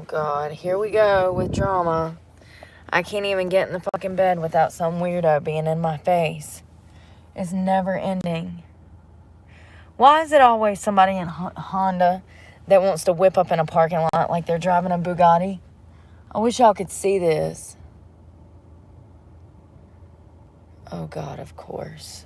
God, here we go with drama. I can't even get in the fucking bed without some weirdo being in my face. It's never ending. Why is it always somebody in Honda that wants to whip up in a parking lot like they're driving a Bugatti? I wish y'all could see this. Oh God, of course.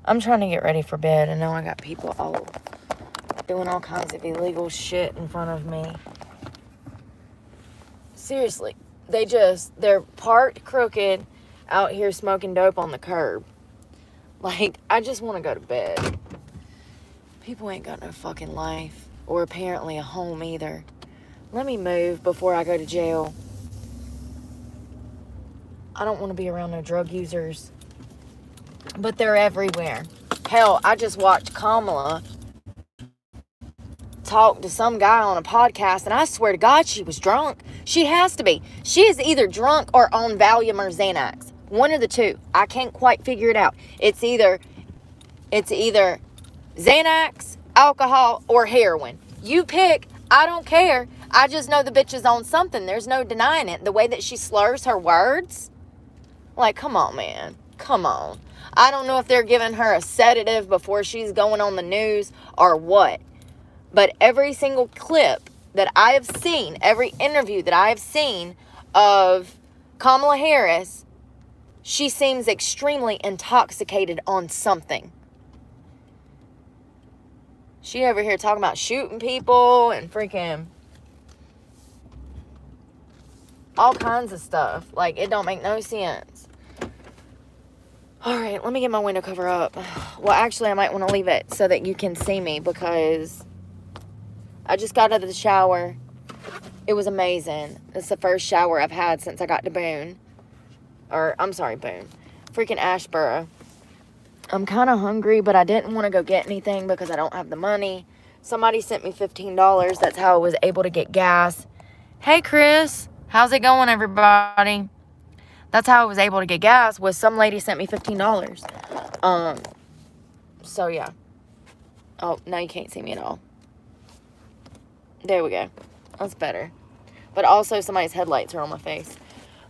I'm trying to get ready for bed, and now I got people all doing all kinds of illegal shit in front of me. Seriously, they're parked crooked out here smoking dope on the curb. Like, I just want to go to bed. People ain't got no fucking life, or apparently a home either. Let me move before I go to jail. I don't want to be around no drug users. But they're everywhere. Hell, I just watched Kamala talk to some guy on a podcast, and I swear to God, she was drunk. She has to be. She is either drunk or on Valium or Xanax. One of the two. I can't quite figure it out. It's either Xanax, alcohol, or heroin. You pick. I don't care. I just know the bitch is on something. There's no denying it. The way that she slurs her words. Like, come on, man. Come on. I don't know if they're giving her a sedative before she's going on the news or what. But every single clip that I have seen, every interview that I have seen of Kamala Harris, she seems extremely intoxicated on something. She over here talking about shooting people and freaking all kinds of stuff. Like, it don't make no sense. Alright, let me get my window cover up. Well, actually, I might want to leave it so that you can see me, because I just got out of the shower. It was amazing. It's the first shower I've had since I got to Boone. Boone. Freaking Ashboro. I'm kind of hungry, but I didn't want to go get anything because I don't have the money. Somebody sent me $15. That's how I was able to get gas. Hey, Chris. How's it going, everybody? That's how I was able to get gas, was some lady sent me $15. So, yeah. Oh, now you can't see me at all. There we go. That's better. But also, somebody's headlights are on my face.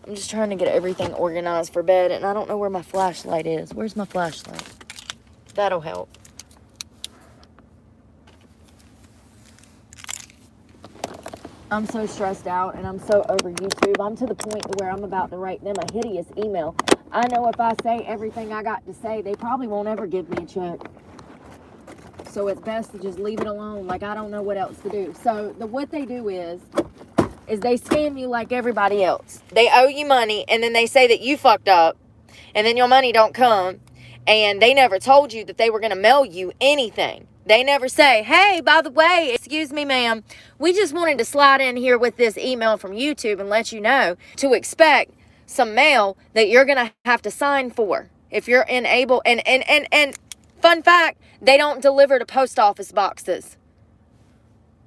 I'm just trying to get everything organized for bed, and I don't know where my flashlight is. Where's my flashlight? That'll help. I'm so stressed out, and I'm so over YouTube. I'm to the point where I'm about to write them a hideous email. I know if I say everything I got to say, they probably won't ever give me a check. So it's best to just leave it alone. Like, I don't know what else to do. So what they do is they scam you like everybody else. They owe you money, and then they say that you fucked up, and then your money don't come, and they never told you that they were going to mail you anything. They never say, hey, by the way, excuse me, ma'am, we just wanted to slide in here with this email from YouTube and let you know to expect some mail that you're going to have to sign for if you're unable. And fun fact, they don't deliver to post office boxes.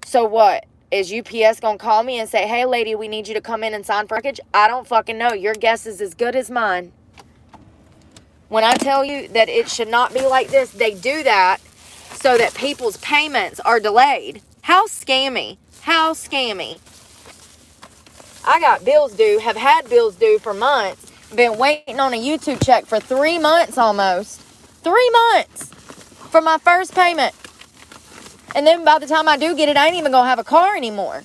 So what? Is UPS going to call me and say, hey, lady, we need you to come in and sign for a package? I don't fucking know. Your guess is as good as mine. When I tell you that it should not be like this, they do that so that people's payments are delayed. How scammy. How scammy. I got bills due, have had bills due for months, been waiting on a YouTube check for 3 months almost. 3 months for my first payment. And then by the time I do get it, I ain't even going to have a car anymore.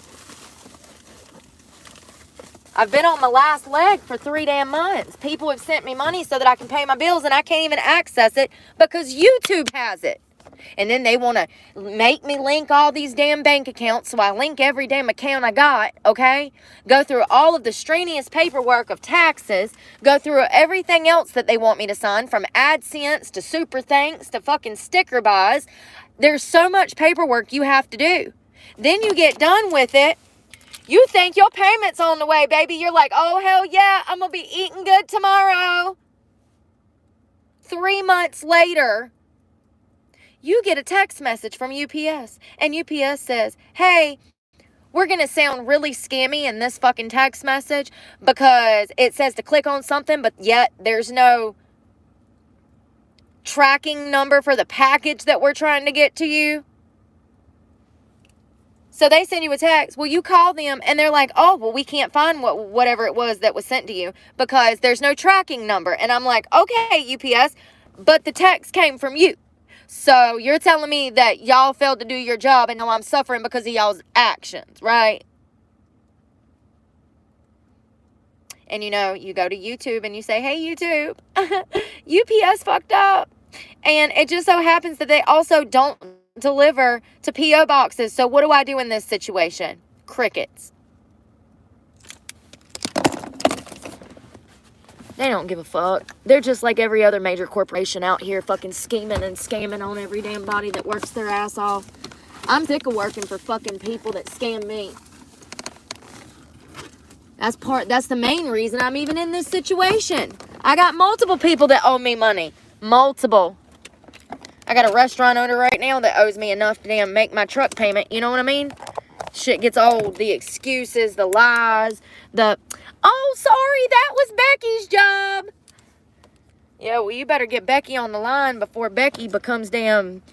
I've been on my last leg for 3 damn months. People have sent me money so that I can pay my bills, and I can't even access it because YouTube has it. And then they want to make me link all these damn bank accounts, so I link every damn account I got, okay? Go through all of the strenuous paperwork of taxes, go through everything else that they want me to sign, from AdSense to Super Thanks to fucking sticker buys. There's so much paperwork you have to do. Then you get done with it. You think your payment's on the way, baby. You're like, oh, hell yeah, I'm going to be eating good tomorrow. 3 months later, you get a text message from UPS, and UPS says, hey, we're going to sound really scammy in this fucking text message because it says to click on something, but yet there's no tracking number for the package that we're trying to get to you. So they send you a text. Well, you call them and they're like, oh, well, we can't find whatever it was that was sent to you because there's no tracking number. And I'm like, okay, UPS, but the text came from you. So you're telling me that y'all failed to do your job and now I'm suffering because of y'all's actions, right? And you know, you go to YouTube and you say, hey, YouTube, UPS fucked up. And it just so happens that they also don't deliver to P.O. boxes. So what do I do in this situation? Crickets. They don't give a fuck. They're just like every other major corporation out here fucking scheming and scamming on every damn body that works their ass off. I'm sick of working for fucking people that scam me. That's the main reason I'm even in this situation. I got multiple people that owe me money. Multiple. I got a restaurant owner right now that owes me enough to damn make my truck payment. You know what I mean? Shit gets old. The excuses, the lies, oh, sorry, that was Becky's job. Yeah, well, you better get Becky on the line before Becky becomes damn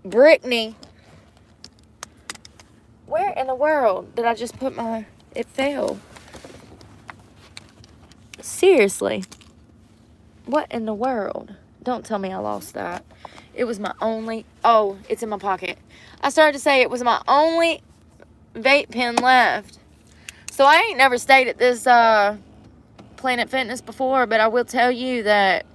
Brittany. Where in the world did I just put it fell? Seriously. What in the world? Don't tell me I lost that. It was my only... Oh, it's in my pocket. I started to say it was my only vape pen left. So I ain't never stayed at this Planet Fitness before, but I will tell you that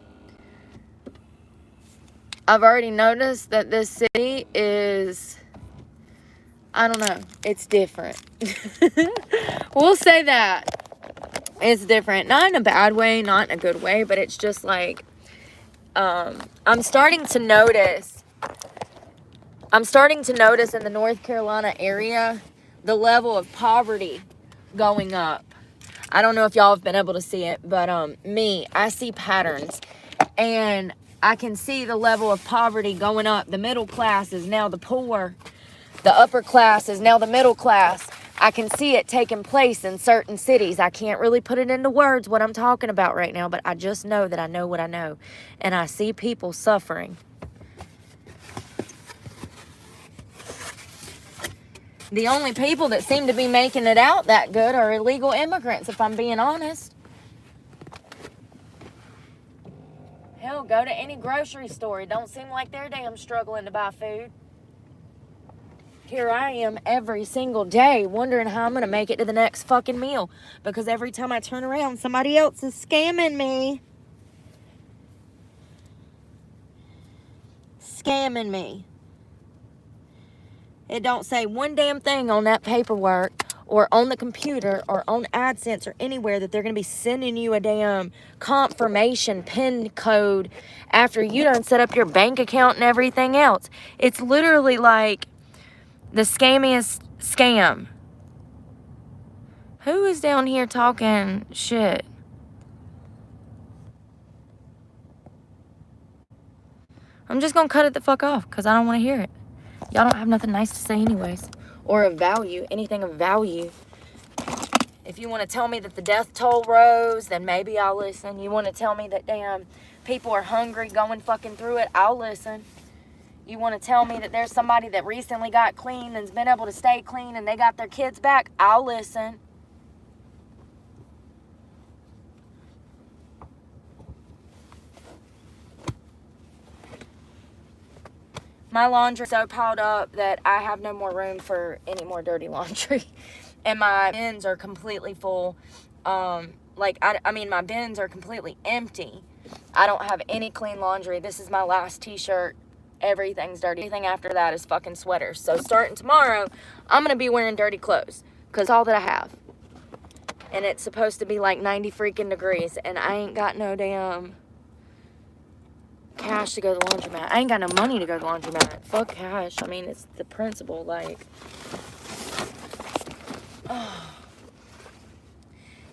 I've already noticed that this city is... I don't know. It's different. We'll say that. It's different. Not in a bad way, not in a good way, but it's just like... I'm starting to notice in the North Carolina area the level of poverty going up. I don't know if y'all have been able to see it, but I see patterns and I can see the level of poverty going up. The middle class is now the poor. The upper class is now the middle class. I can see it taking place in certain cities. I can't really put it into words what I'm talking about right now, but I just know that I know what I know. And I see people suffering. The only people that seem to be making it out that good are illegal immigrants, if I'm being honest. Hell, go to any grocery store. It don't seem like they're damn struggling to buy food. Here I am every single day wondering how I'm going to make it to the next fucking meal. Because every time I turn around, somebody else is scamming me. Scamming me. It don't say one damn thing on that paperwork or on the computer or on AdSense or anywhere that they're going to be sending you a damn confirmation PIN code after you done set up your bank account and everything else. It's literally like the scammiest scam. Who is down here talking shit? I'm just going to cut it the fuck off because I don't want to hear it. Y'all don't have nothing nice to say anyways. Or of value. Anything of value. If you want to tell me that the death toll rose, then maybe I'll listen. You want to tell me that damn people are hungry going fucking through it, I'll listen. You want to tell me that there's somebody that recently got clean and's been able to stay clean and they got their kids back, I'll listen. My laundry's so piled up that I have no more room for any more dirty laundry. And my bins are completely full. My bins are completely empty. I don't have any clean laundry. This is my last t-shirt. Everything's dirty. Everything after that is fucking sweaters. So starting tomorrow, I'm going to be wearing dirty clothes. Because all that I have. And it's supposed to be like 90 freaking degrees. And I ain't got no damn cash to go to the laundromat. I ain't got no money to go to the laundromat. Fuck cash. I mean, it's the principle, like... Oh.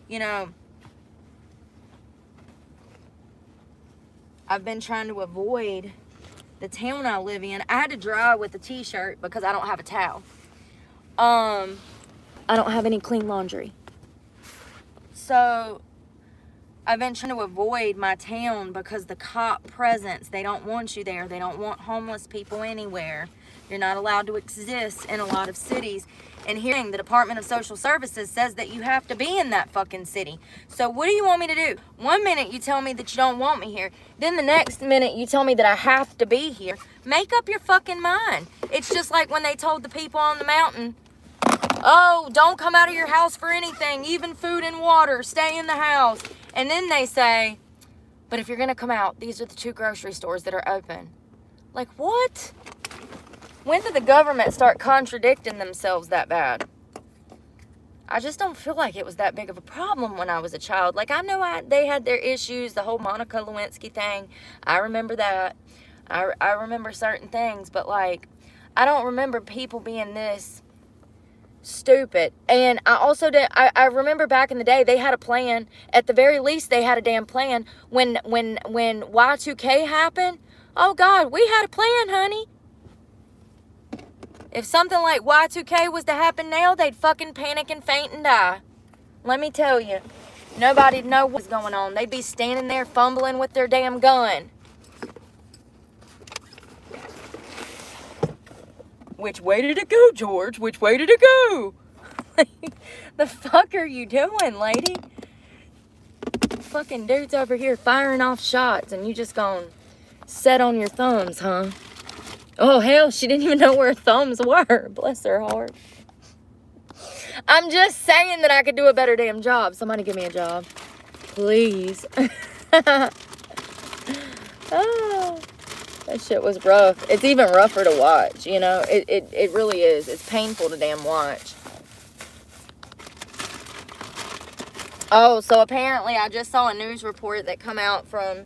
You know, I've been trying to avoid the town I live in. I had to dry with a t-shirt because I don't have a towel. I don't have any clean laundry. So, I've been trying to avoid my town because the cop presence, they don't want you there. They don't want homeless people anywhere. You're not allowed to exist in a lot of cities. And hearing the Department of Social Services says that you have to be in that fucking city. So what do you want me to do? One minute you tell me that you don't want me here. Then the next minute you tell me that I have to be here. Make up your fucking mind. It's just like when they told the people on the mountain, oh, don't come out of your house for anything, even food and water. Stay in the house. And then they say, but if you're going to come out, these are the 2 grocery stores that are open. Like, what? When did the government start contradicting themselves that bad? I just don't feel like it was that big of a problem when I was a child. Like, I know they had their issues, the whole Monica Lewinsky thing. I remember that. I remember certain things, but, like, I don't remember people being this stupid. And I also did, I remember back in the day, they had a plan. At the very least, they had a damn plan. When Y2K happened, oh, God, we had a plan, honey. If something like Y2K was to happen now, they'd fucking panic and faint and die. Let me tell you, nobody'd know what's going on. They'd be standing there fumbling with their damn gun. Which way did it go, George? Which way did it go? The fuck are you doing, lady? Fucking dude's over here firing off shots and you just gonna set on your thumbs, huh? Oh, hell, she didn't even know where her thumbs were. Bless her heart. I'm just saying that I could do a better damn job. Somebody give me a job. Please. Oh, that shit was rough. It's even rougher to watch, you know. It really is. It's painful to damn watch. Oh, so apparently I just saw a news report that come out from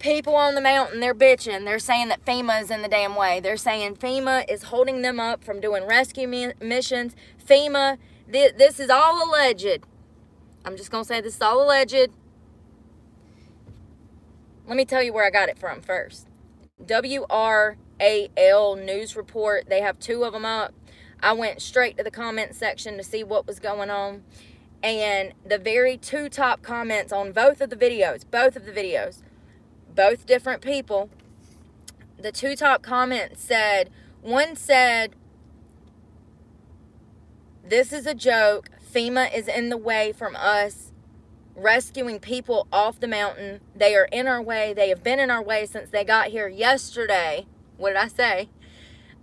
people on the mountain. They're bitching. They're saying that FEMA is in the damn way. They're saying FEMA is holding them up from doing rescue missions. FEMA, this is all alleged. I'm just going to say this is all alleged. Let me tell you where I got it from first. WRAL news report. They have 2 of them up. I went straight to the comment section to see what was going on. And the very 2 top comments on both of the videos, both different people, the 2 top comments said, one said, this is a joke. FEMA is in the way from us rescuing people off the mountain. They are in our way. They have been in our way since they got here yesterday. What did I say?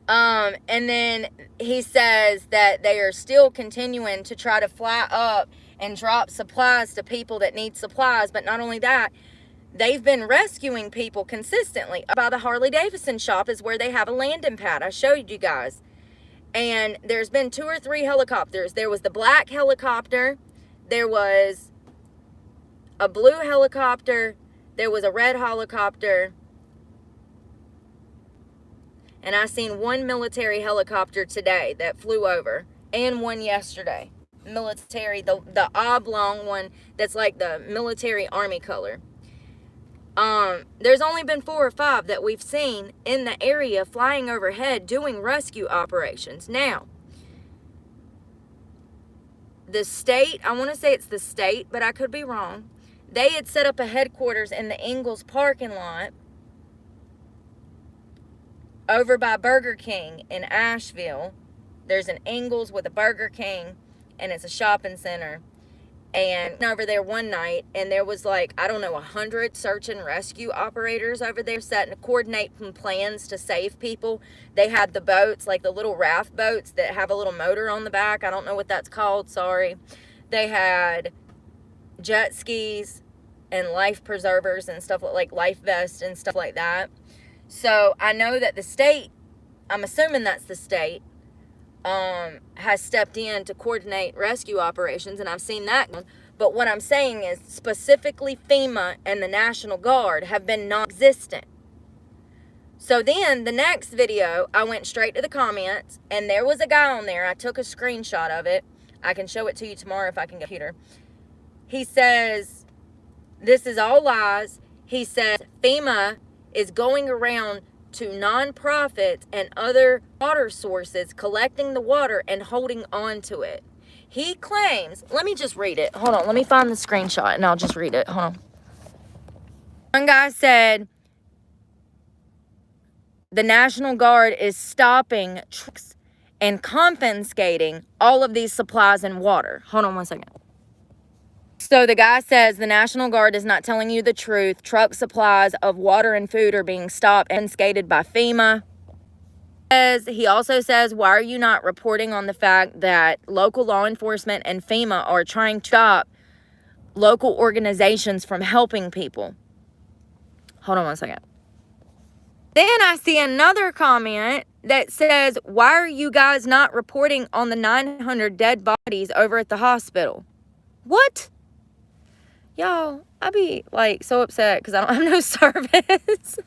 And then he says that they are still continuing to try to fly up and drop supplies to people that need supplies. But not only that, they've been rescuing people consistently. By the Harley-Davidson shop is where they have a landing pad. I showed you guys. And there's been 2 or 3 helicopters. There was the black helicopter. There was a blue helicopter. There was a red helicopter. And I seen 1 military helicopter today that flew over. And 1 yesterday. Military, the oblong one that's like the military army color. There's only been 4 or 5 that we've seen in the area flying overhead doing rescue operations. Now, the state, I want to say it's the state, but I could be wrong. They had set up a headquarters in the Ingalls parking lot over by Burger King in Asheville. There's an Ingalls with a Burger King, and it's a shopping center. And over there one night, and there was like, I don't know, 100 search and rescue operators over there setting coordinating plans to save people. They had the boats, like the little raft boats that have a little motor on the back. I don't know what that's called, sorry. They had jet skis and life preservers and stuff like life vests and stuff like that. So I know that the state, I'm assuming that's the state, has stepped in to coordinate rescue operations, and I've seen that. But what I'm saying is specifically FEMA and the National Guard have been non-existent. So then the next video, I went straight to the comments, and there was a guy on there. I took a screenshot of it. I can show it to you tomorrow if I can get a computer. He says, this is all lies. He says FEMA is going around to nonprofits and other water sources, collecting the water and holding on to it. He claims, let me just read it. Hold on, let me find the screenshot and I'll just read it. Hold on. One guy said, the National Guard is stopping trucks and confiscating all of these supplies and water. Hold on one second. So the guy says the National Guard is not telling you the truth. Truck supplies of water and food are being stopped and confiscated by FEMA. He also says, why are you not reporting on the fact that local law enforcement and FEMA are trying to stop local organizations from helping people? Hold on one second. Then I see another comment that says, why are you guys not reporting on the 900 dead bodies over at the hospital? What? Y'all, I be like so upset because I don't have no service.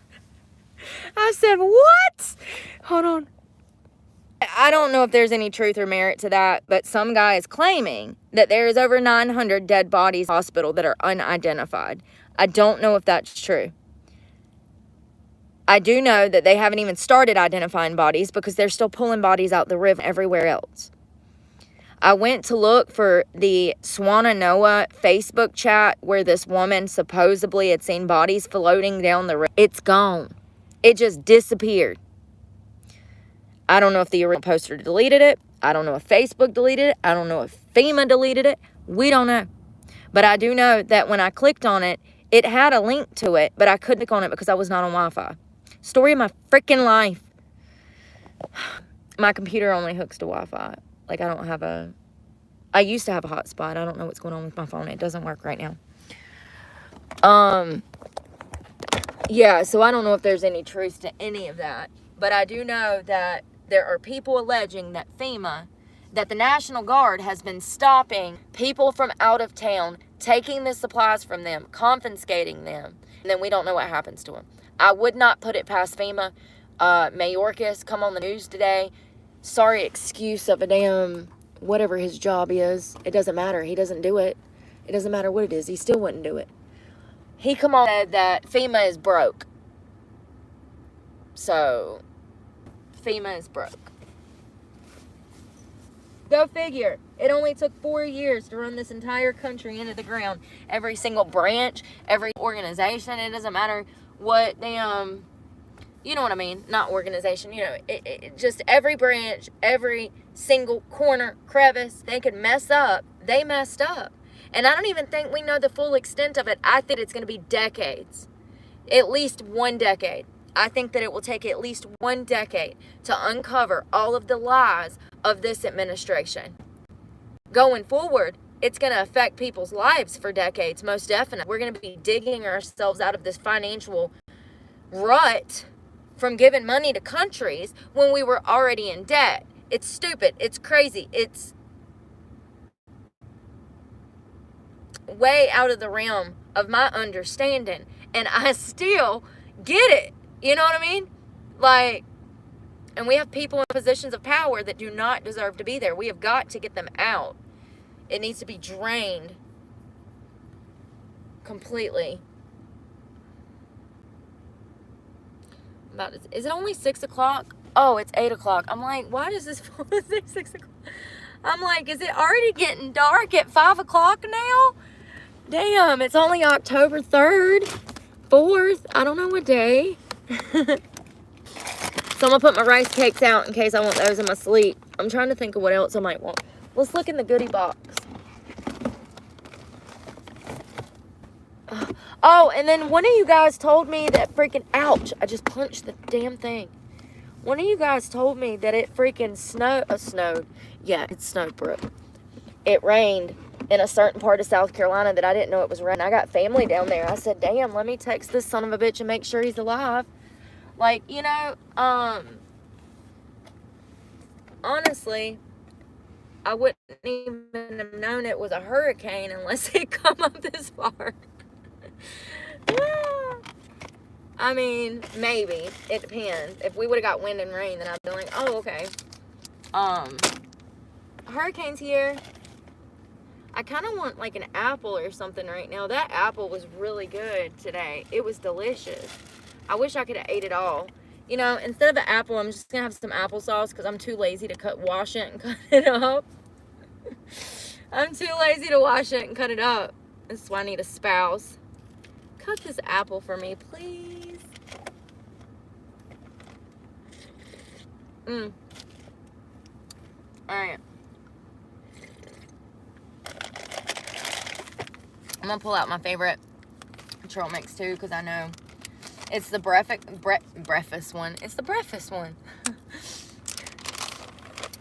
I said, what? Hold on. I don't know if there's any truth or merit to that, but some guy is claiming that there is over 900 dead bodies in the hospital that are unidentified. I don't know if that's true. I do know that they haven't even started identifying bodies because they're still pulling bodies out the river everywhere else. I went to look for the Swannanoa Facebook chat where this woman supposedly had seen bodies floating down the river. It's gone. It just disappeared. I don't know if the original poster deleted it. I don't know if Facebook deleted it. I don't know if FEMA deleted it. We don't know. But I do know that when I clicked on it, it had a link to it, but I couldn't click on it because I was not on Wi-Fi. Story of my freaking life. My computer only hooks to Wi-Fi. Like, I used to have a hotspot. I don't know what's going on with my phone. It doesn't work right now. Yeah, so I don't know if there's any truth to any of that. But I do know that there are people alleging that that the National Guard has been stopping people from out of town, taking the supplies from them, confiscating them, and then we don't know what happens to them. I would not put it past FEMA. Mayorkas come on the news today. Sorry excuse of a damn whatever his job is. It doesn't matter. He doesn't do it. It doesn't matter what it is. He still wouldn't do it. He come on and said that FEMA is broke. So, FEMA is broke. Go figure. It only took 4 years to run this entire country into the ground. Every single branch, every organization, it doesn't matter what damn, you know what I mean? Not organization, you know, it just every branch, every single corner, crevice, they could mess up. They messed up. And I don't even think we know the full extent of it. I think it's going to be decades. At least 1 decade. I think that it will take at least 1 decade to uncover all of the lies of this administration. Going forward, it's going to affect people's lives for decades, most definitely. We're going to be digging ourselves out of this financial rut from giving money to countries when we were already in debt. It's stupid. It's crazy. It's way out of the realm of my understanding. And I still get it. You know what I mean? Like, and we have people in positions of power that do not deserve to be there. We have got to get them out. It needs to be drained completely. Is it only 6 o'clock? Oh, it's 8 o'clock. I'm like, why does this say 6 o'clock? I'm like, is it already getting dark at 5 o'clock now? Damn, it's only October 3rd, 4th. I don't know what day. So I'm going to put my rice cakes out in case I want those in my sleep. I'm trying to think of what else I might want. Let's look in the goodie box. Oh, and then one of you guys told me that freaking, ouch, I just punched the damn thing. One of you guys told me that it freaking snowed. Yeah, it snowed, Brooke. It rained in a certain part of South Carolina that I didn't know it was raining. I got family down there. I said, damn, let me text this son of a bitch and make sure he's alive. Like, you know, honestly, I wouldn't even have known it was a hurricane unless it come up this far. I mean, maybe. It depends. If we would have got wind and rain, then I'd be like, oh, okay. Hurricane's here. I kind of want like an apple or something right now. That apple was really good today. It was delicious. I wish I could have ate it all. You know, instead of an apple, I'm just going to have some applesauce because I'm too lazy to wash it and cut it up. I'm too lazy to wash it and cut it up. That's why I need a spouse. Cut this apple for me, please. Alright. I'm going to pull out my favorite trail mix too, because I know it's the breakfast one. It's the breakfast one.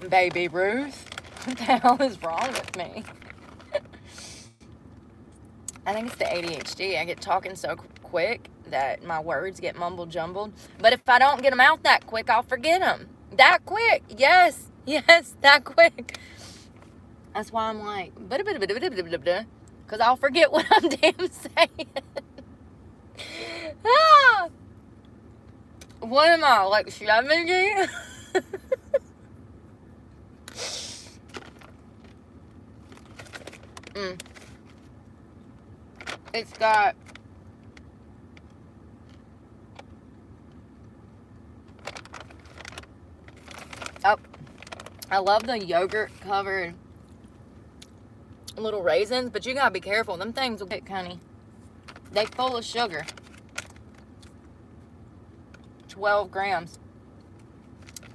Baby Ruth. What the hell is wrong with me? I think it's the ADHD. I get talking so quick that my words get mumbled jumbled. But if I don't get them out that quick, I'll forget them. That quick. Yes, that quick. That's why I'm like, because I'll forget what I'm damn saying. Ah! What am I, like 70? It's got I love the yogurt covered little raisins, but you gotta be careful. Them things will get honey. They full of sugar. 12 grams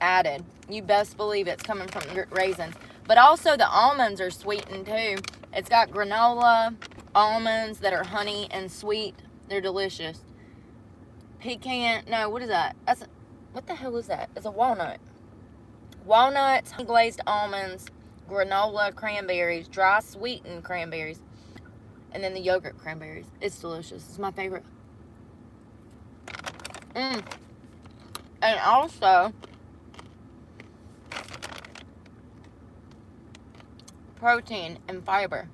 added. You best believe it's coming from raisins. But also the almonds are sweetened too. It's got granola, almonds that are honey and sweet. They're delicious. Pecan, no, what is that? What the hell is that? It's a walnut. Walnuts, honey glazed almonds, granola cranberries, dry sweetened cranberries, and then the yogurt cranberries. It's delicious. It's my favorite. And also protein and fiber.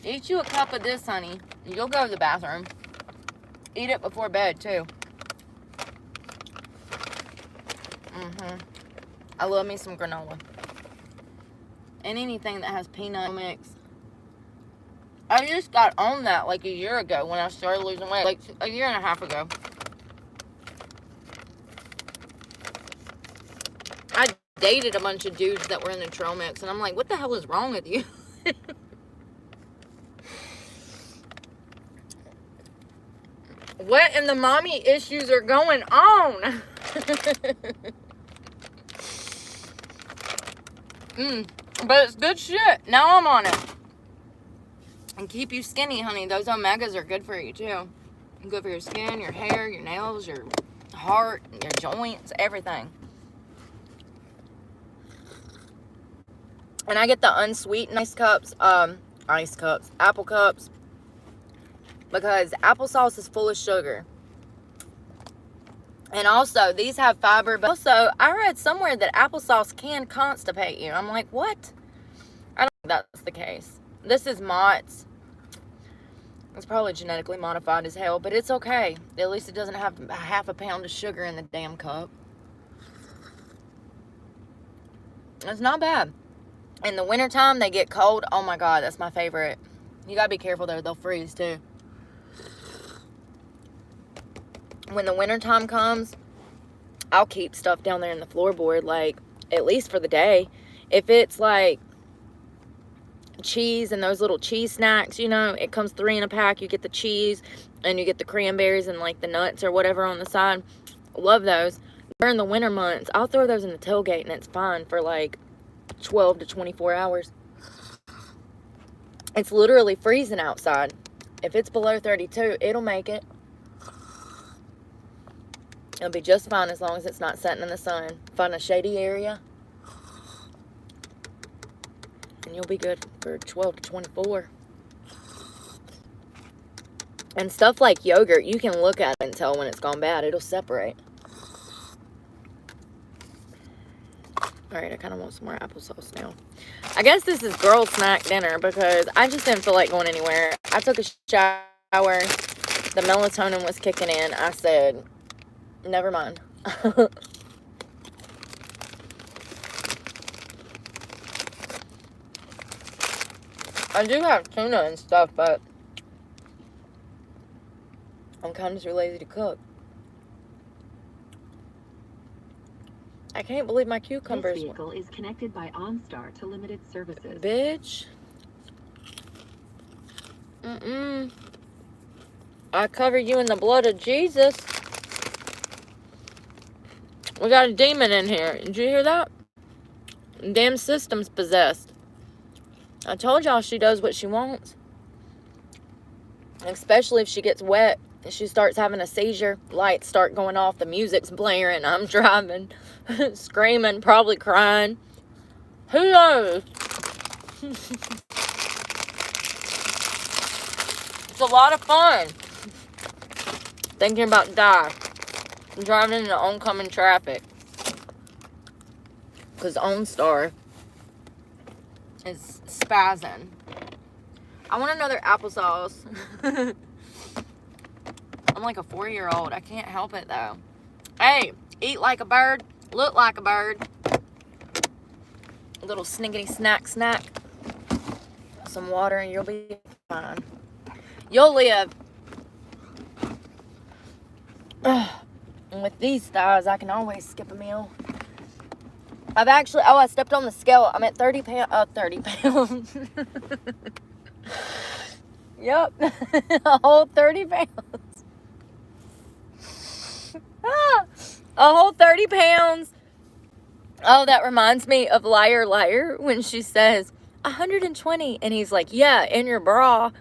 Eat you a cup of this, honey. You'll go to the bathroom. Eat it before bed, too. I love me some granola. And anything that has peanut mix. I just got on that like a year ago when I started losing weight. Like a year and a half ago. I dated a bunch of dudes that were in the trail mix. And I'm like, what the hell is wrong with you? What in the mommy issues are going on? But it's good shit. Now I'm on it. And keep you skinny, honey. Those omegas are good for you, too. Good for your skin, your hair, your nails, your heart, your joints, everything. And I get the unsweetened apple cups. Because applesauce is full of sugar. And also, these have fiber. But also, I read somewhere that applesauce can constipate you. I'm like, what? I don't think that's the case. This is Mott's. It's probably genetically modified as hell, but it's okay. At least it doesn't have half a pound of sugar in the damn cup. It's not bad. In the wintertime, they get cold. Oh my God, that's my favorite. You gotta be careful though. They'll freeze too. When the wintertime comes, I'll keep stuff down there in the floorboard, like, at least for the day. If it's, like, cheese and those little cheese snacks, you know, it comes 3 in a pack. You get the cheese, and you get the cranberries and, like, the nuts or whatever on the side. Love those. During the winter months, I'll throw those in the tailgate, and it's fine for, like, 12 to 24 hours. It's literally freezing outside. If it's below 32, it'll make it. It'll be just fine as long as it's not setting in the sun. Find a shady area. And you'll be good for 12 to 24. And stuff like yogurt, you can look at it and tell when it's gone bad. It'll separate. Alright, I kind of want some more applesauce now. I guess this is girl snack dinner because I just didn't feel like going anywhere. I took a shower. The melatonin was kicking in. I said, never mind. I do have tuna and stuff, but I'm kind of too lazy to cook. I can't believe my This cucumbers. vehicle is connected by OnStar to limited services. Bitch. I cover you in the blood of Jesus. We got a demon in here. Did you hear that? Damn system's possessed. I told y'all she does what she wants. Especially if she gets wet and she starts having a seizure. Lights start going off. The music's blaring. I'm driving. Screaming. Probably crying. Who knows? It's a lot of fun. Thinking about to die. Driving into oncoming traffic. Because OnStar is spazzing. I want another applesauce. I'm like a 4-year-old. I can't help it though. Hey, eat like a bird, look like a bird. A little snickety snack. Some water and you'll be fine. You'll live. And with these thighs, I can always skip a meal. I've actually, I stepped on the scale. I'm at 30 pounds. Yep. A whole 30 pounds. A whole 30 pounds. Oh, that reminds me of Liar Liar when she says 120 and he's like, yeah, in your bra.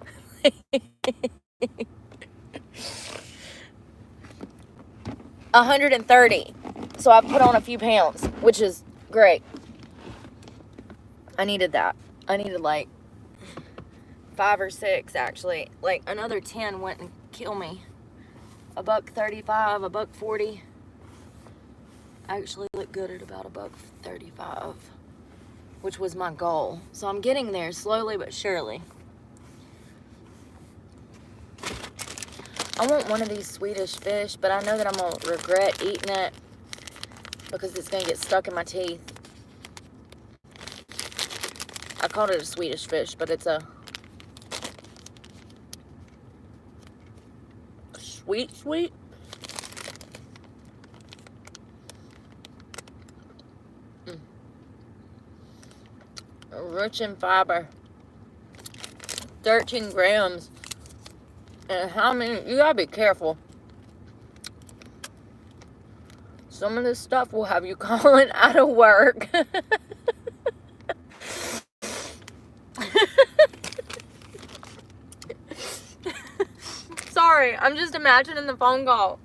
130. So I put on a few pounds, which is great. I needed that. I needed like 5 or 6 actually. Like another 10 wouldn't kill me. $1.35, $1.40. I actually look good at about $1.35, which was my goal. So I'm getting there slowly but surely. I want one of these Swedish fish, but I know that I'm going to regret eating it because it's going to get stuck in my teeth. I called it a Swedish fish, but it's a sweet. Rich in fiber. 13 grams. And how many? You gotta be careful. Some of this stuff will have you calling out of work. Sorry, I'm just imagining the phone call.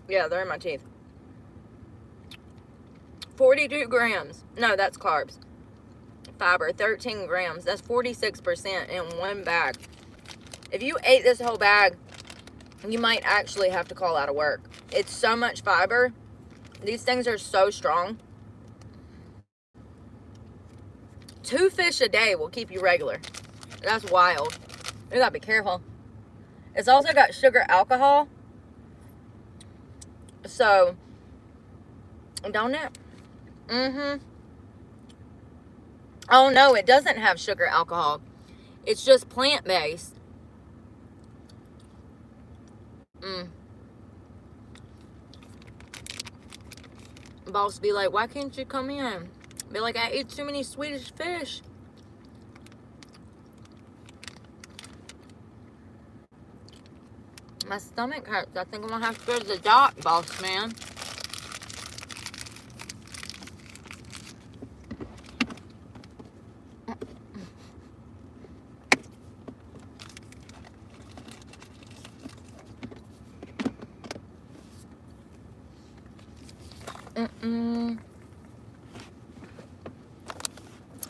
Yeah, they're in my teeth. 42 grams. No, that's carbs. Fiber, 13 grams. That's 46% in one bag. If you ate this whole bag, you might actually have to call out of work. It's so much fiber. These things are so strong. 2 fish a day will keep you regular. That's wild. You gotta be careful. It's also got sugar alcohol. So, don't it? Oh no, it doesn't have sugar alcohol. It's just plant-based. Boss be like, why can't you come in? Be like, I ate too many Swedish fish. My stomach hurts. I think I'm gonna have to go to the doc, boss man.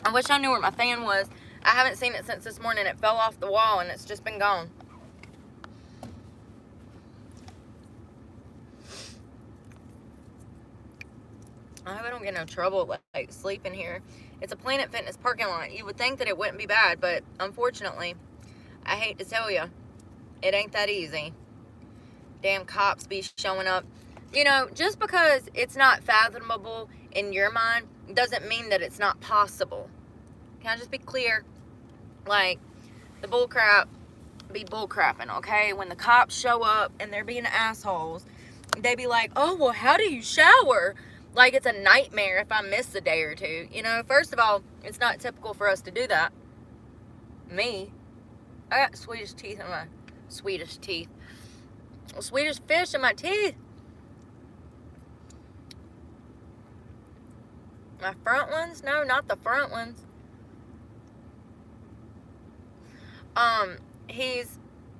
I wish I knew where my fan was. I haven't seen it since this morning. It fell off the wall and it's just been gone. I hope I don't get no trouble like sleeping here. It's a Planet Fitness parking lot. You would think that it wouldn't be bad, but unfortunately, I hate to tell you, it ain't that easy. damn cops be showing up. You know, just because it's not fathomable in your mind doesn't mean that it's not possible. Can I just be clear? Like, the bullcrap be bullcrapping, okay? When the cops show up and they're being assholes, they be like, oh, well, how do you shower? Like, it's a nightmare if I miss a day or two. You know, first of all, it's not typical for us to do that. Me, I got Swedish teeth in my... Swedish teeth. Swedish fish in my teeth. My front ones? No, not the front ones.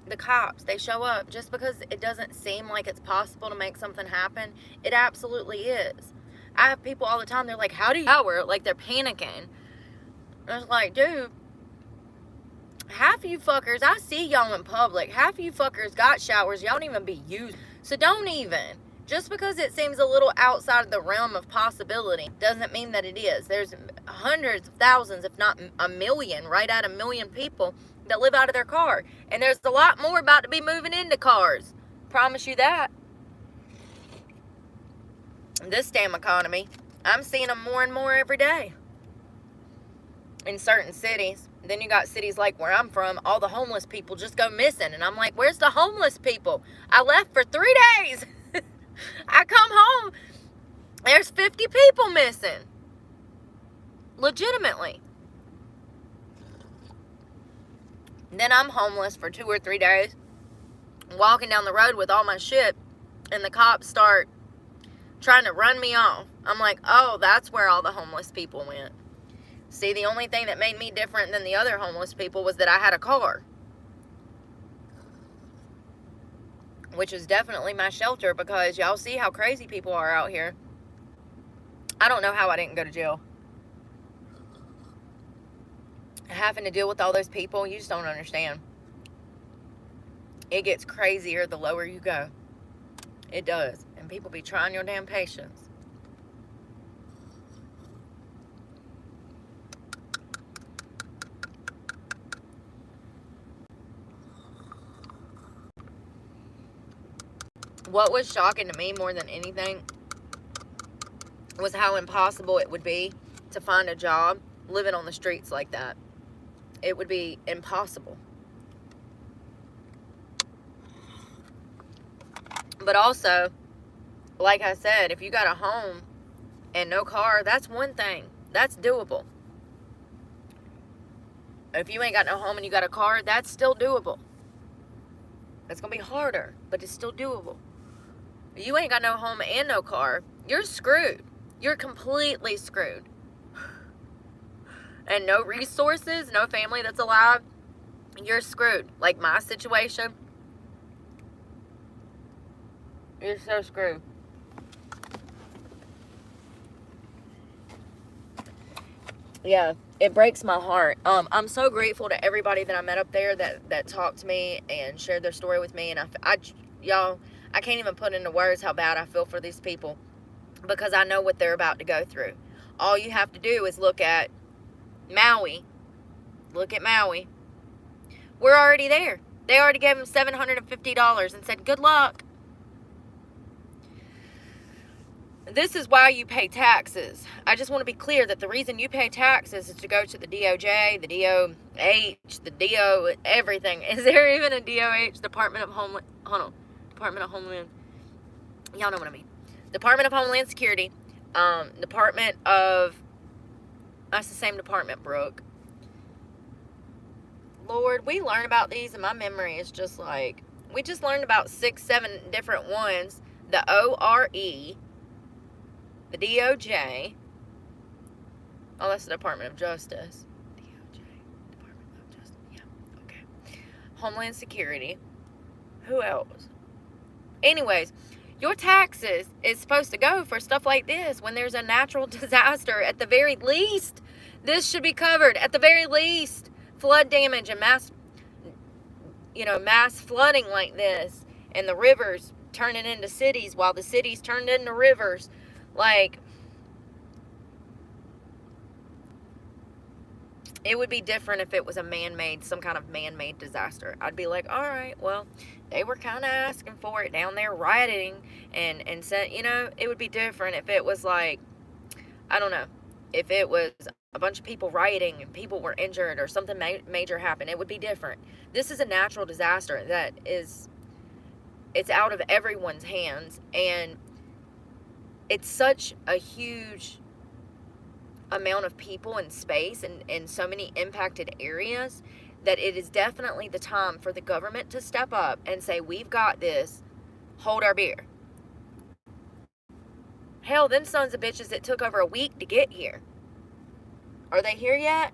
The cops, they show up just because it doesn't seem like it's possible to make something happen. It absolutely is. I have people all the time, they're like, how do you shower? Like, they're panicking. I was like, dude, half of you fuckers, I see y'all in public. Half of you fuckers got showers y'all don't even be using. So don't even. Just because it seems a little outside of the realm of possibility doesn't mean that it is. There's hundreds of thousands, if not a million, right at 1 million people that live out of their car. And there's a lot more about to be moving into cars. Promise you that. This damn economy, I'm seeing them more and more every day. In certain cities. Then you got cities like where I'm from, all the homeless people just go missing. And I'm like, where's the homeless people? I left for 3 days. I come home, there's 50 people missing. Legitimately. Then I'm homeless for 2 or 3 days, walking down the road with all my shit, and the cops start trying to run me off. I'm like, oh, that's where all the homeless people went. See, the only thing that made me different than the other homeless people was that I had a car. Which is definitely my shelter, because y'all see how crazy people are out here. I don't know how I didn't go to jail. Having to deal with all those people, you just don't understand. It gets crazier the lower you go. It does. And people be trying your damn patience. What was shocking to me more than anything was how impossible it would be to find a job living on the streets like that. It would be impossible. But also, like I said, if you got a home and no car, that's one thing. That's doable. If you ain't got no home and you got a car, that's still doable. It's going to be harder, but it's still doable. You ain't got no home and no car, you're screwed. You're completely screwed. And no resources, no family that's alive, you're screwed. Like my situation, you're so screwed. Yeah, it breaks my heart. I'm so grateful to everybody that I met up there that talked to me and shared their story with me. And y'all, I can't even put into words how bad I feel for these people, because I know what they're about to go through. All you have to do is look at Maui. Look at Maui. We're already there. They already gave them $750 and said, good luck. This is why you pay taxes. I just want to be clear that the reason you pay taxes is to go to the DOJ, the DOH, the DO, everything. Is there even a DOH? Department of Homeland... Hold on. Department of Homeland... Y'all know what I mean. Department of Homeland Security. Department of... That's the same department, Brooke. Lord, we learn about these and my memory is just like... We just learned about 6, 7 different ones. The ORE... The DOJ. Oh, that's the Department of Justice. DOJ. Department of Justice. Yeah. Okay. Homeland Security. Who else? Anyways, your taxes is supposed to go for stuff like this when there's a natural disaster. At the very least, this should be covered. At the very least, flood damage and mass flooding like this, and the rivers turning into cities while the cities turned into rivers. Like, It would be different if it was a man-made, some kind of man-made disaster. I'd be like, all right, well, they were kind of asking for it down there rioting and said, you know, it would be different if it was like, I don't know, if it was a bunch of people rioting and people were injured or something major happened. It would be different. This is a natural disaster that is, it's out of everyone's hands, and it's such a huge amount of people and space and so many impacted areas that it is definitely the time for the government to step up and say, we've got this, hold our beer. Hell, them sons of bitches, it took over a week to get here. Are they here yet?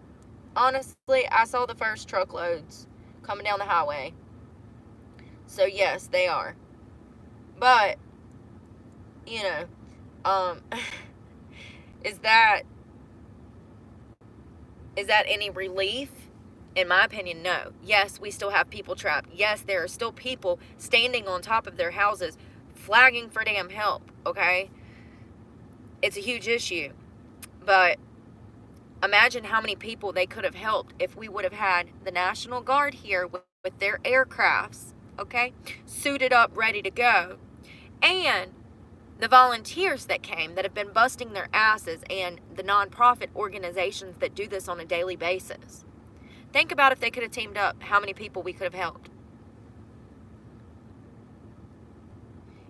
Honestly, I saw the first truckloads coming down the highway. So yes, they are. But, you know, is that any relief? In my opinion, no. Yes, we still have people trapped. Yes, there are still people standing on top of their houses flagging for damn help, okay? It's a huge issue. But imagine how many people they could have helped if we would have had the National Guard here with their aircrafts, okay? Suited up, ready to go. And the volunteers that came, that have been busting their asses, and the nonprofit organizations that do this on a daily basis. Think about if they could have teamed up, how many people we could have helped.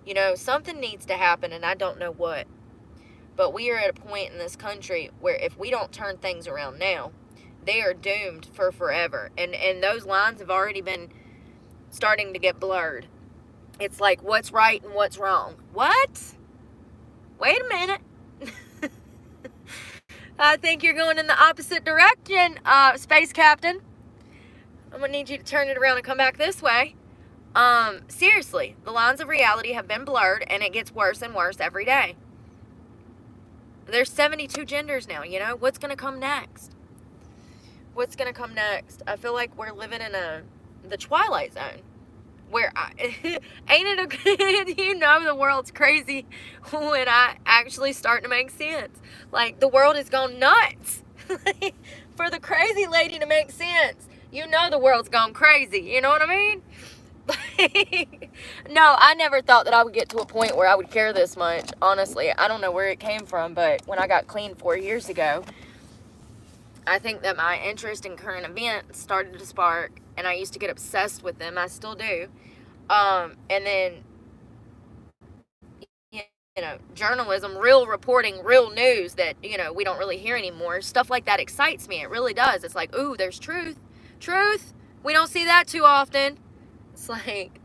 You know, something needs to happen, and I don't know what. But we are at a point in this country where if we don't turn things around now, they are doomed for forever. And those lines have already been starting to get blurred. It's like, what's right and what's wrong? What? Wait a minute. I think you're going in the opposite direction, Space Captain. I'm going to need you to turn it around and come back this way. Seriously, the lines of reality have been blurred, and it gets worse and worse every day. There's 72 genders now, you know? What's going to come next? What's going to come next? I feel like we're living in the Twilight Zone. Where ain't it you know the world's crazy when I actually start to make sense. Like, the world has gone nuts. For the crazy lady to make sense, you know the world's gone crazy. You know what I mean? No, I never thought that I would get to a point where I would care this much. Honestly, I don't know where it came from, but when I got clean 4 years ago, I think that my interest in current events started to spark, and I used to get obsessed with them. I still do. And then, you know, journalism, real reporting, real news that, you know, we don't really hear anymore. Stuff like that excites me. It really does. It's like, ooh, there's truth. Truth. We don't see that too often. It's like,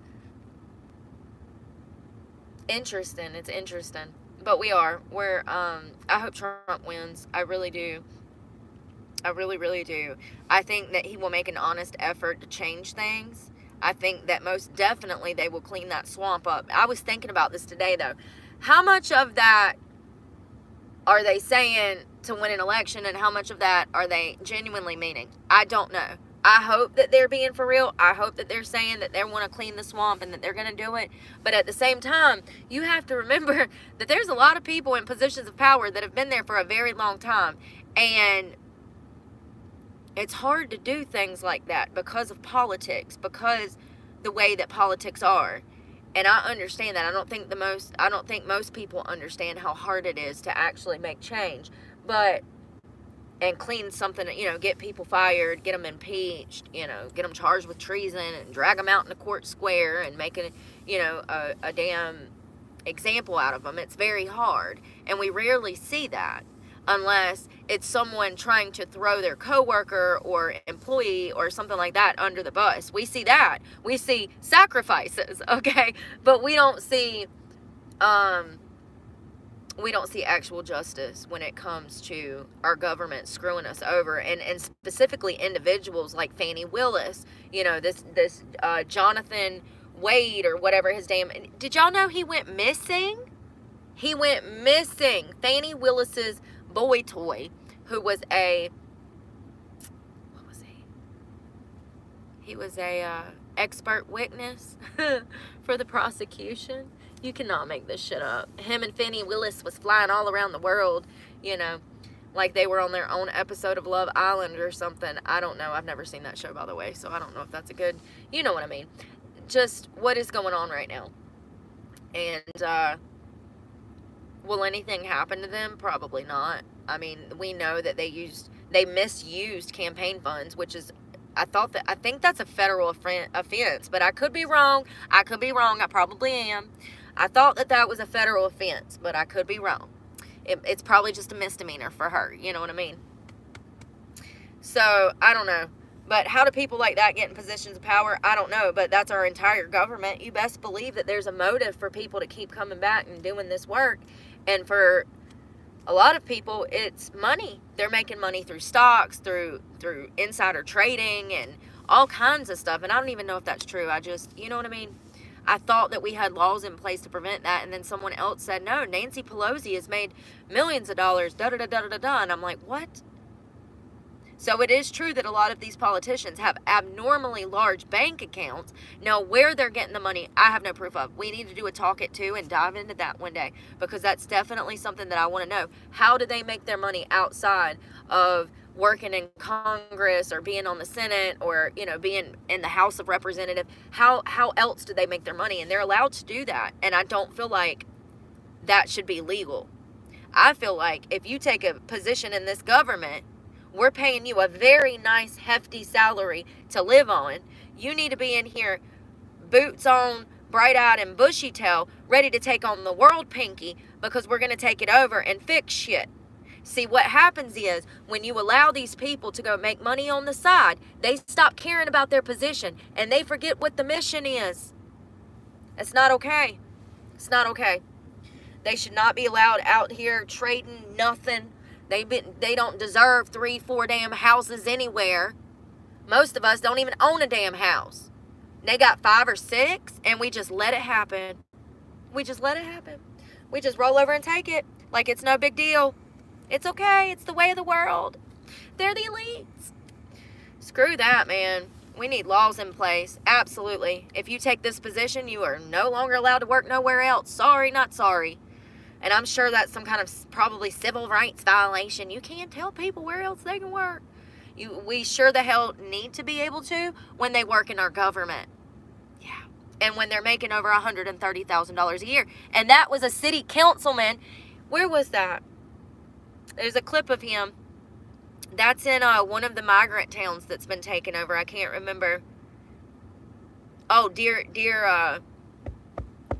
interesting. It's interesting. But we're, I hope Trump wins. I really do. I really, really do. I think that he will make an honest effort to change things. I think that most definitely they will clean that swamp up. I was thinking about this today, though. How much of that are they saying to win an election, and how much of that are they genuinely meaning? I don't know. I hope that they're being for real. I hope that they're saying that they want to clean the swamp and that they're going to do it. But at the same time, you have to remember that there's a lot of people in positions of power that have been there for a very long time. And it's hard to do things like that because of politics, because the way that politics are. And I understand that. I don't think most people understand how hard it is to actually make change. And clean something, you know, get people fired, get them impeached, you know, get them charged with treason and drag them out in the court square and make it, you know, a damn example out of them. It's very hard. And we rarely see that unless it's someone trying to throw their coworker or employee or something like that under the bus. We see that. We see sacrifices, okay? But we don't see actual justice when it comes to our government screwing us over, and specifically individuals like Fannie Willis, you know, this Jonathan Wade or whatever his name. Did y'all know he went missing? He went missing. Fannie Willis's boy toy, who was he was a expert witness for the prosecution. You cannot make this shit up. Him and Fannie Willis was flying all around the world, you know. like they were on their own episode of Love Island or something. I don't know. I've never seen that show, by the way, so I don't know if that's a good, you know what I mean. Just what is going on right now. And will anything happen to them? Probably not. I mean, we know that they misused campaign funds, which is, I think that's a federal offense, but I could be wrong. I probably am. I thought that was a federal offense, but I could be wrong. It's probably just a misdemeanor for her. You know what I mean? So, I don't know. But how do people like that get in positions of power? I don't know. But that's our entire government. You best believe that there's a motive for people to keep coming back and doing this work. And for a lot of people, it's money. They're making money through stocks, through insider trading, and all kinds of stuff. And I don't even know if that's true. You know what I mean? I thought that we had laws in place to prevent that, and then someone else said, no, Nancy Pelosi has made millions of dollars, da-da-da-da-da-da, and I'm like, what? So it is true that a lot of these politicians have abnormally large bank accounts. Now, where they're getting the money, I have no proof of. We need to do a Talk It To and dive into that one day, because that's definitely something that I want to know. How do they make their money outside of working in Congress or being on the Senate or, you know, being in the House of Representatives? How else do they make their money? And they're allowed to do that. And I don't feel like that should be legal. I feel like if you take a position in this government, we're paying you a very nice, hefty salary to live on. You need to be in here, boots on, bright-eyed and bushy-tailed, ready to take on the world, Pinky, because we're going to take it over and fix shit. See, what happens is, when you allow these people to go make money on the side, they stop caring about their position, and they forget what the mission is. It's not okay. It's not okay. They should not be allowed out here trading nothing. They don't deserve 3-4 damn houses anywhere. Most of us don't even own a damn house. They got 5 or 6, and we just let it happen. We just let it happen. We just roll over and take it like it's no big deal. It's okay. It's the way of the world. They're the elites. Screw that, man. We need laws in place. Absolutely. If you take this position, you are no longer allowed to work nowhere else. Sorry, not sorry. And I'm sure that's some kind of probably civil rights violation. You can't tell people where else they can work. We sure the hell need to be able to when they work in our government. Yeah. And when they're making over $130,000 a year. And that was a city councilman. Where was that? There's a clip of him. That's in one of the migrant towns that's been taken over. I can't remember. Oh,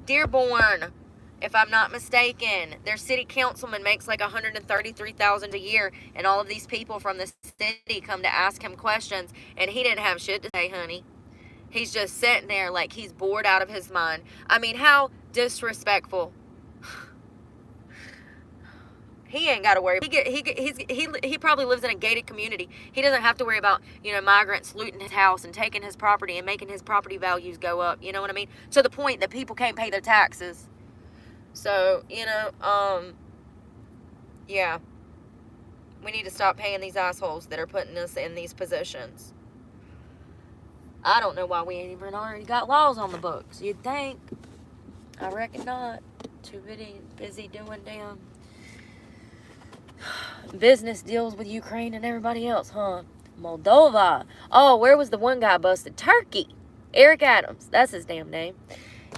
Dearborn, if I'm not mistaken. Their city councilman makes like $133,000 a year, and all of these people from the city come to ask him questions, and he didn't have shit to say, honey. He's just sitting there like he's bored out of his mind. I mean, how disrespectful. He ain't got to worry. He probably lives in a gated community. He doesn't have to worry about, you know, migrants looting his house and taking his property and making his property values go up. You know what I mean? To the point that people can't pay their taxes. So, you know, yeah. We need to stop paying these assholes that are putting us in these positions. I don't know why we ain't even already got laws on the books. You'd think. I reckon not. Too busy doing damn business deals with Ukraine and everybody else, huh? Moldova. Oh, where was the one guy busted? Turkey. Eric Adams. That's his damn name.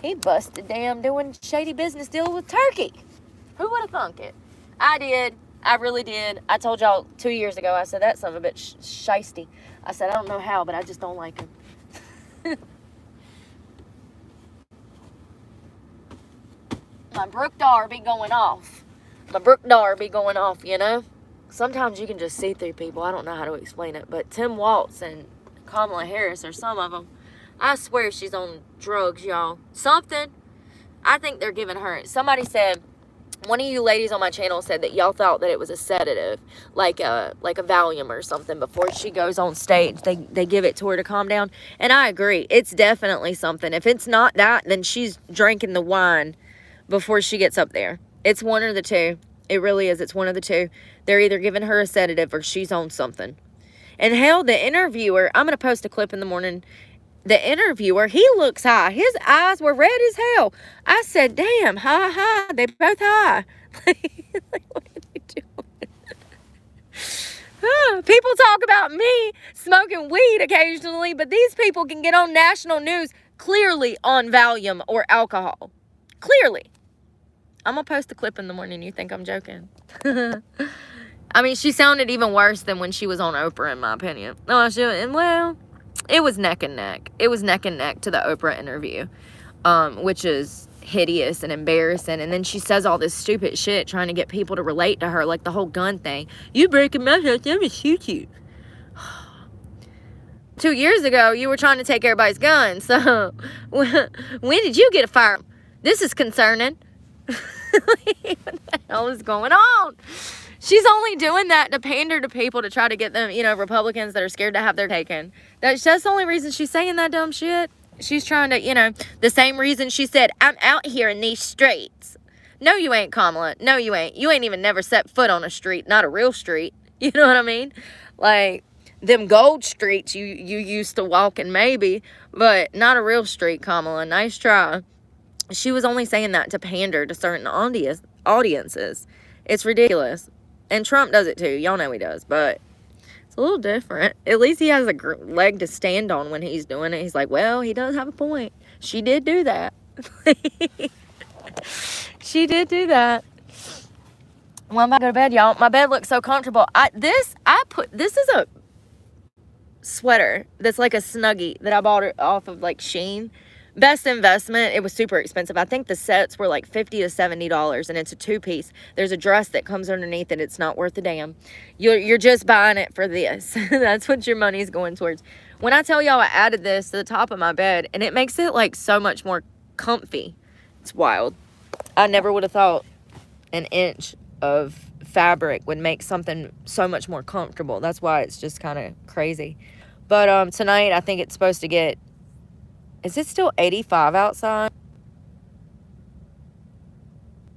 He busted damn doing shady business deal with Turkey. Who would have thunk it? I did. I really did. I told y'all 2 years ago, I said, that son of a bitch shiesty. I said, I don't know how, but I just don't like him. My Brook Dar be going off. You know? Sometimes you can just see through people. I don't know how to explain it. But Tim Waltz and Kamala Harris are some of them. I swear she's on drugs, y'all. Something. I think they're giving her. Somebody said, one of you ladies on my channel said that y'all thought that it was a sedative, like a Valium or something. Before she goes on stage, they give it to her to calm down. And I agree. It's definitely something. If it's not that, then she's drinking the wine before she gets up there. It's one or the two. It really is. It's one of the two. They're either giving her a sedative or she's on something. And hell, the interviewer, I'm going to post a clip in the morning. The interviewer, he looks high. His eyes were red as hell. I said, damn, high. They both high. Like, what are you doing? People talk about me smoking weed occasionally, but these people can get on national news clearly on Valium or alcohol. Clearly. I'm going to post the clip in the morning. You think I'm joking? I mean, she sounded even worse than when she was on Oprah, in my opinion. No, well, it was neck and neck. It was neck and neck to the Oprah interview, which is hideous and embarrassing. And then she says all this stupid shit trying to get people to relate to her, like the whole gun thing. You breaking my house, I'm gonna shoot you. 2 years ago, you were trying to take everybody's guns. So when did you get a firearm? This is concerning. What the hell is going on? She's only doing that to pander to people to try to get them, Republicans that are scared to have their taken. That's the only reason she's saying that dumb shit. She's trying to, the same reason she said, I'm out here in these streets. No, you ain't, Kamala. No, you ain't. You ain't even never set foot on a street, not a real street. You know what I mean? Like, them gold streets you used to walk in maybe, but not a real street, Kamala. Nice try. She was only saying that to pander to certain audiences. It's ridiculous. And Trump does it too. Y'all know he does, but it's a little different. At least he has a leg to stand on when he's doing it. He's like, well, he does have a point. She did do that. She did do that. Well, I'm about to go to bed, y'all. My bed looks so comfortable. This is a sweater that's like a Snuggie that I bought it off of like Shein. Best investment. It was super expensive. I think the sets were like $50 to $70, and it's a 2-piece. There's a dress that comes underneath it. It's not worth a damn. You're just buying it for this. That's what your money's going towards. When I tell y'all I added this to the top of my bed, and it makes it like so much more comfy. It's wild. I never would have thought an inch of fabric would make something so much more comfortable. That's why it's just kind of crazy. But tonight I think it's supposed to get, is it still 85 outside?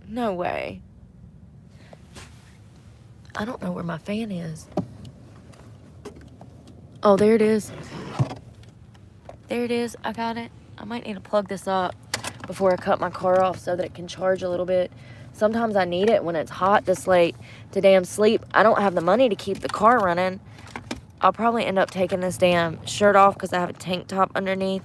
No way. I don't know where my fan is. Oh, there it is. There it is. I got it. I might need to plug this up before I cut my car off so that it can charge a little bit. Sometimes I need it when it's hot this late to damn sleep. I don't have the money to keep the car running. I'll probably end up taking this damn shirt off because I have a tank top underneath.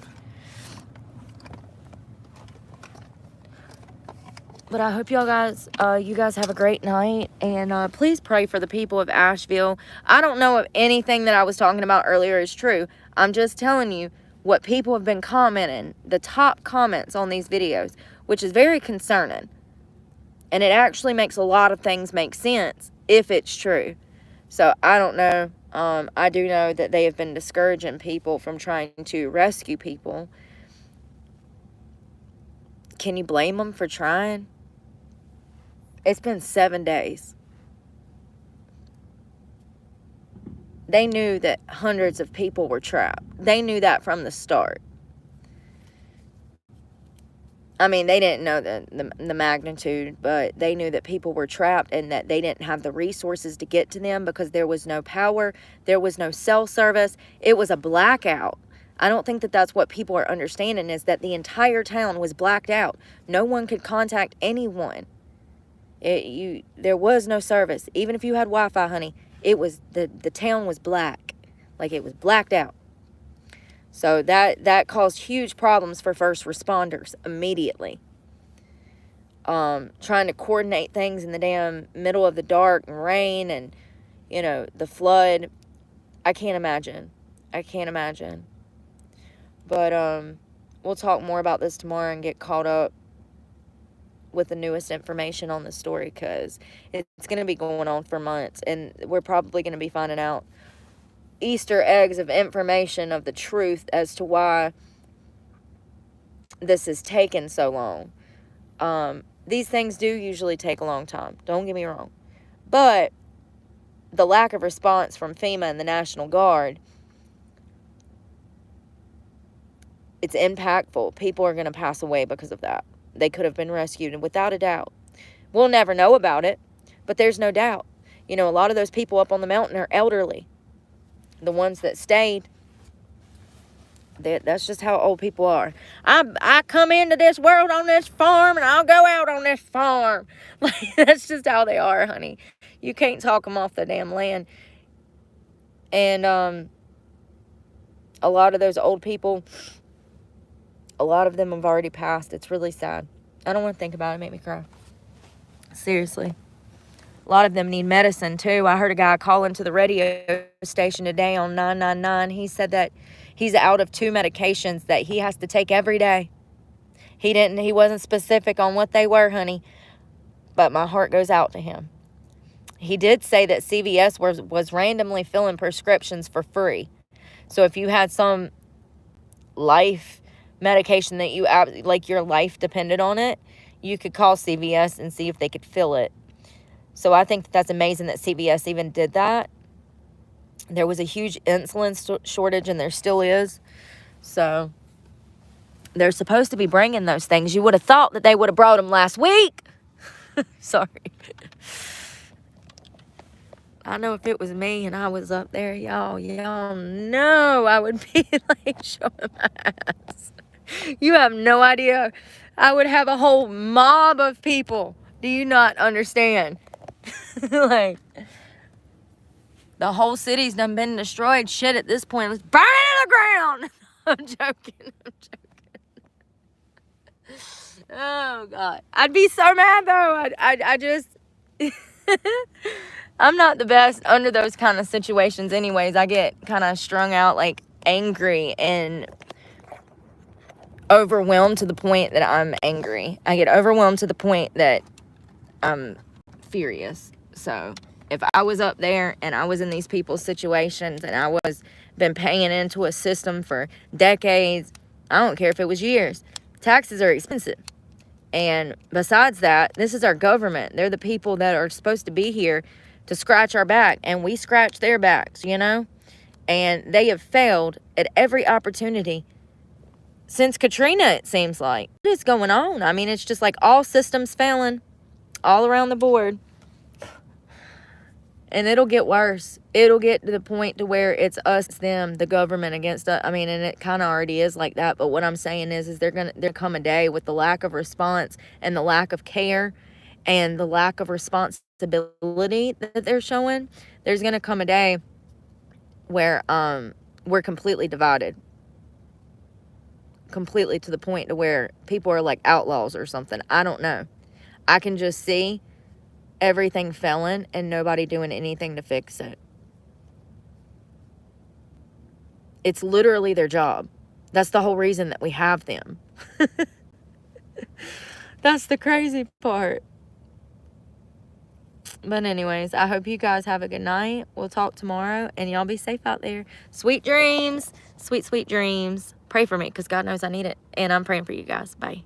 But I hope you guys have a great night. And please pray for the people of Asheville. I don't know if anything that I was talking about earlier is true. I'm just telling you what people have been commenting, the top comments on these videos, which is very concerning. And it actually makes a lot of things make sense if it's true. So I don't know. I do know that they have been discouraging people from trying to rescue people. Can you blame them for trying? It's been 7 days. They knew that hundreds of people were trapped. They knew that from the start. I mean, they didn't know the magnitude, but they knew that people were trapped and that they didn't have the resources to get to them because there was no power, there was no cell service. It was a blackout. I don't think that that's what people are understanding, is that the entire town was blacked out. No one could contact anyone. There was no service. Even if you had Wi-Fi, honey, it was the town was black. Like, it was blacked out. So that caused huge problems for first responders immediately. Trying to coordinate things in the damn middle of the dark and rain and, the flood. I can't imagine. But we'll talk more about this tomorrow and get caught up with the newest information on the story, because it's going to be going on for months, and we're probably going to be finding out Easter eggs of information of the truth as to why this has taken so long. These things do usually take a long time, don't get me wrong, but the lack of response from FEMA and the National Guard, it's impactful. People are going to pass away because of that. They could have been rescued, and without a doubt. We'll never know about it, but there's no doubt. A lot of those people up on the mountain are elderly. The ones that stayed, that's just how old people are. I come into this world on this farm, and I'll go out on this farm. Like, that's just how they are, honey. You can't talk them off the damn land. And a lot of those old people, a lot of them have already passed. It's really sad. I don't want to think about it. It made me cry. Seriously. A lot of them need medicine too. I heard a guy call into the radio station today on 999. He said that he's out of 2 medications that he has to take every day. He wasn't specific on what they were, honey, but my heart goes out to him. He did say that CVS was randomly filling prescriptions for free. So if you had some life medication that you, like your life depended on it, you could call CVS and see if they could fill it. So I think that's amazing that CVS even did that. There was a huge insulin shortage, and there still is. So they're supposed to be bringing those things. You would have thought that they would have brought them last week. Sorry. I know if it was me and I was up there, y'all know I would be like showing my ass. You have no idea. I would have a whole mob of people. Do you not understand? Like, the whole city's done been destroyed. Shit, at this point, let's burn it to the ground. I'm joking. Oh, God. I'd be so mad, though. I just... I'm not the best under those kind of situations anyways. I get kind of strung out, like, angry and overwhelmed to the point that I'm angry. I get overwhelmed to the point that I'm furious. So if I was up there and I was in these people's situations and I was been paying into a system for decades, I don't care if it was years. Taxes are expensive. And besides that, this is our government. They're the people that are supposed to be here to scratch our back, and we scratch their backs, you know? And they have failed at every opportunity since Katrina, it seems like. What is going on? I mean, it's just like all systems failing all around the board. And it'll get worse. It'll get to the point to where it's us, them, the government against us. I mean, and it kind of already is like that. But what I'm saying is there come a day with the lack of response and the lack of care and the lack of responsibility that they're showing. There's going to come a day where we're completely divided. Completely to the point to where people are like outlaws or something. I don't know. I can just see everything failing and nobody doing anything to fix it. It's literally their job. That's the whole reason that we have them. That's the crazy part. But anyways, I hope you guys have a good night. We'll talk tomorrow, and y'all be safe out there. Sweet dreams. Sweet, sweet dreams. Pray for me, because God knows I need it. And I'm praying for you guys. Bye.